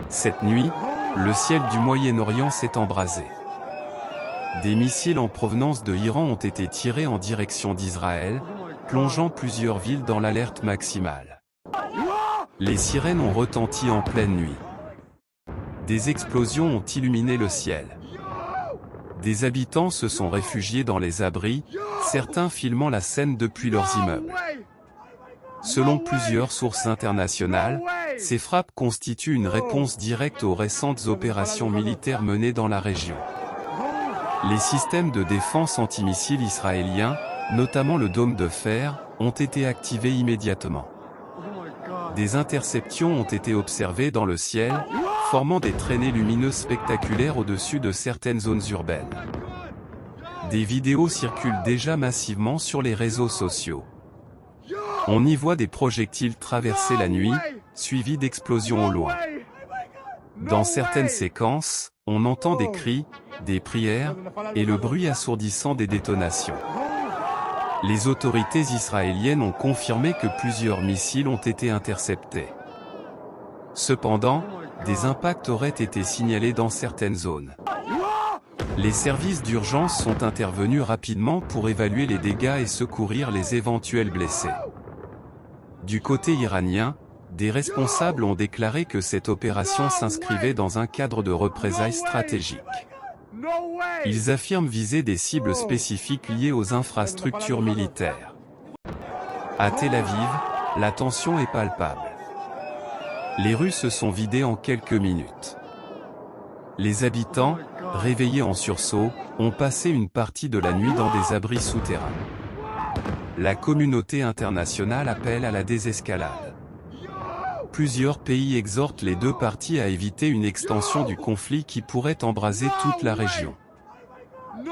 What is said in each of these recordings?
Cette nuit, le ciel du Moyen-Orient s'est embrasé. Des missiles en provenance de l'Iran ont été tirés en direction d'Israël, plongeant plusieurs villes dans l'alerte maximale. Les sirènes ont retenti en pleine nuit. Des explosions ont illuminé le ciel. Des habitants se sont réfugiés dans les abris, certains filmant la scène depuis leurs immeubles. Selon plusieurs sources internationales, ces frappes constituent une réponse directe aux récentes opérations militaires menées dans la région. Les systèmes de défense antimissiles israéliens, notamment le dôme de fer, ont été activés immédiatement. Des interceptions ont été observées dans le ciel, formant des traînées lumineuses spectaculaires au-dessus de certaines zones urbaines. Des vidéos circulent déjà massivement sur les réseaux sociaux. On y voit des projectiles traverser la nuit, suivis d'explosions au loin. Dans certaines séquences, on entend des cris, des prières, et le bruit assourdissant des détonations. Les autorités israéliennes ont confirmé que plusieurs missiles ont été interceptés. Cependant, des impacts auraient été signalés dans certaines zones. Les services d'urgence sont intervenus rapidement pour évaluer les dégâts et secourir les éventuels blessés. Du côté iranien, des responsables ont déclaré que cette opération s'inscrivait dans un cadre de représailles stratégiques. Ils affirment viser des cibles spécifiques liées aux infrastructures militaires. À Tel Aviv, la tension est palpable. Les rues se sont vidées en quelques minutes. Les habitants, réveillés en sursaut, ont passé une partie de la nuit dans des abris souterrains. La communauté internationale appelle à la désescalade. Plusieurs pays exhortent les deux parties à éviter une extension du conflit qui pourrait embraser toute la région.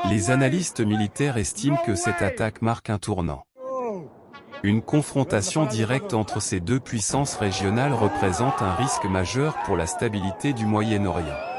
Les analystes militaires estiment que cette attaque marque un tournant. Une confrontation directe entre ces deux puissances régionales représente un risque majeur pour la stabilité du Moyen-Orient.